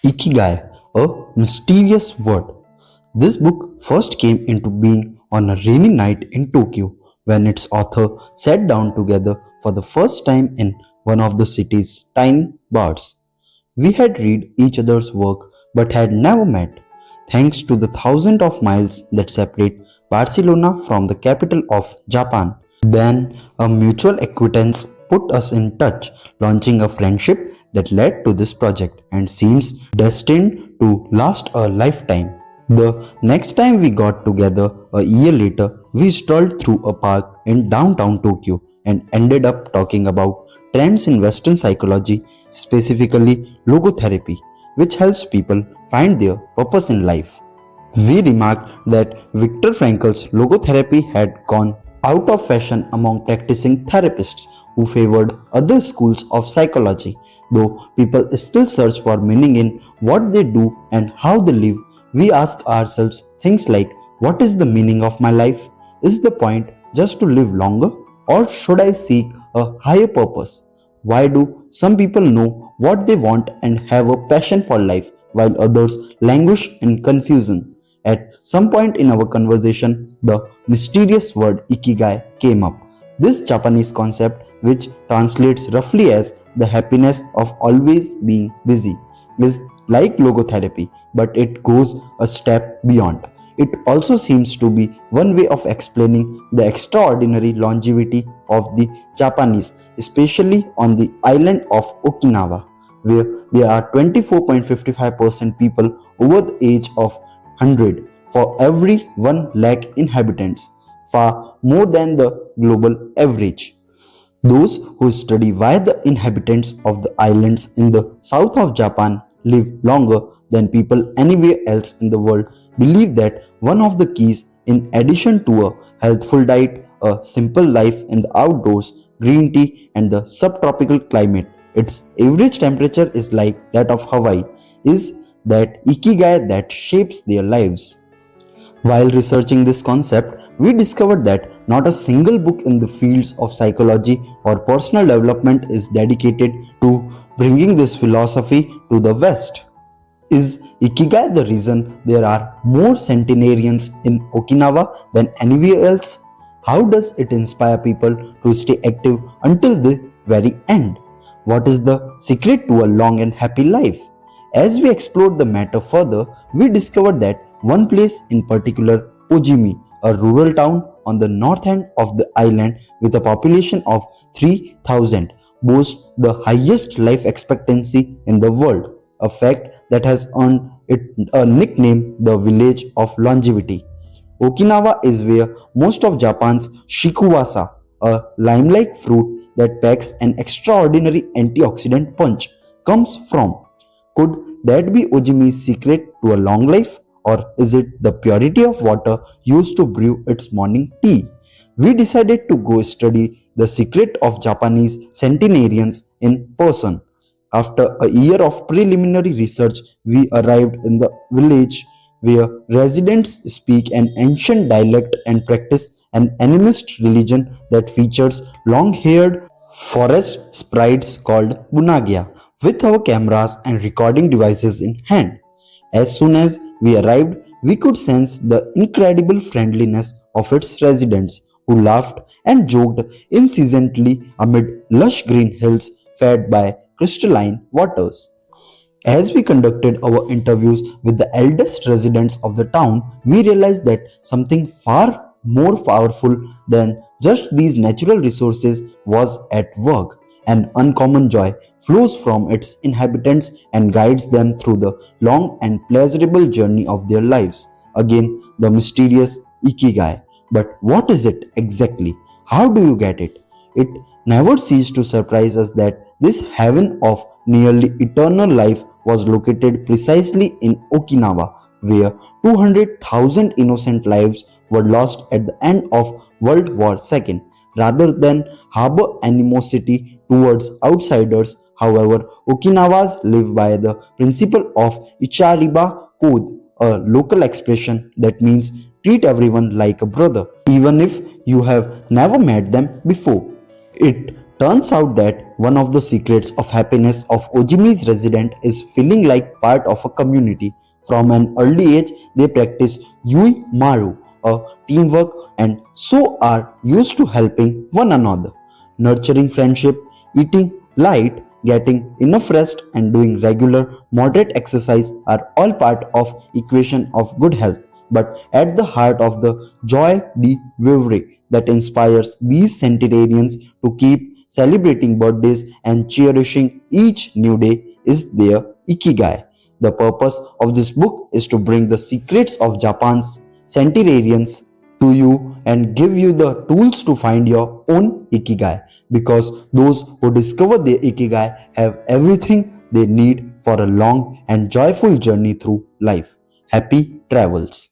Ikigai, a mysterious word. This book first came into being on a rainy night in Tokyo when its author sat down together for the first time in one of the city's tiny bars. We had read each other's work but had never met, thanks to the thousands of miles that separate Barcelona from the capital of Japan. Then a mutual acquaintance put us in touch, launching a friendship that led to this project and seems destined to last a lifetime. The next time we got together a year later, we strolled through a park in downtown Tokyo and ended up talking about trends in Western psychology, specifically logotherapy, which helps people find their purpose in life. We remarked that Viktor Frankl's logotherapy had gone out of fashion among practicing therapists who favored other schools of psychology. Though people still search for meaning in what they do and how they live, we ask ourselves things like, what is the meaning of my life? Is the point just to live longer? Or should I seek a higher purpose? Why do some people know what they want and have a passion for life while others languish in confusion? At some point in our conversation, the mysterious word ikigai came up. This Japanese concept, which translates roughly as the happiness of always being busy, is like logotherapy, but it goes a step beyond. It also seems to be one way of explaining the extraordinary longevity of the Japanese, especially on the island of Okinawa, where there are 24.55% people over the age of 100 for every 1 lakh inhabitants, far more than the global average. Those who study why the inhabitants of the islands in the south of Japan live longer than people anywhere else in the world believe that one of the keys, in addition to a healthful diet, a simple life in the outdoors, green tea, and the subtropical climate, its average temperature is like that of Hawaii, is that ikigai that shapes their lives. While researching this concept, we discovered that not a single book in the fields of psychology or personal development is dedicated to bringing this philosophy to the West. Is Ikigai the reason there are more centenarians in Okinawa than anywhere else? How does it inspire people to stay active until the very end? What is the secret to a long and happy life? As we explored the matter further, we discovered that one place in particular, Ojimi, a rural town on the north end of the island with a population of 3,000, boasts the highest life expectancy in the world, a fact that has earned it a nickname, the village of longevity. Okinawa is where most of Japan's shikuwasa, a lime-like fruit that packs an extraordinary antioxidant punch, comes from. Could that be Ojimi's secret to a long life? Or is it the purity of water used to brew its morning tea? We decided to go study the secret of Japanese centenarians in person. After a year of preliminary research, we arrived in the village where residents speak an ancient dialect and practice an animist religion that features long haired forest sprites called Bunagya, with our cameras and recording devices in hand. As soon as we arrived, we could sense the incredible friendliness of its residents, who laughed and joked incessantly amid lush green hills fed by crystalline waters. As we conducted our interviews with the eldest residents of the town, we realized that something far more powerful than just these natural resources was at work. An uncommon joy flows from its inhabitants and guides them through the long and pleasurable journey of their lives. Again, the mysterious Ikigai. But what is it exactly? How do you get it? It never ceased to surprise us that this heaven of nearly eternal life was located precisely in Okinawa, where 200,000 innocent lives were lost at the end of World War II. Rather than harbor animosity towards outsiders, however, Okinawas live by the principle of Ichariba Code, a local expression that means treat everyone like a brother, even if you have never met them before. It Turns out that one of the secrets of happiness of Ojimi's resident is feeling like part of a community. From an early age, they practice Yui Maru, a teamwork, and so are used to helping one another. Nurturing friendship, eating light, getting enough rest, and doing regular moderate exercise are all part of equation of good health. But at the heart of the joy de vivre that inspires these centenarians to keep celebrating birthdays and cherishing each new day is their Ikigai. The purpose of this book is to bring the secrets of Japan's centenarians to you and give you the tools to find your own Ikigai, because those who discover their Ikigai have everything they need for a long and joyful journey through life. Happy travels!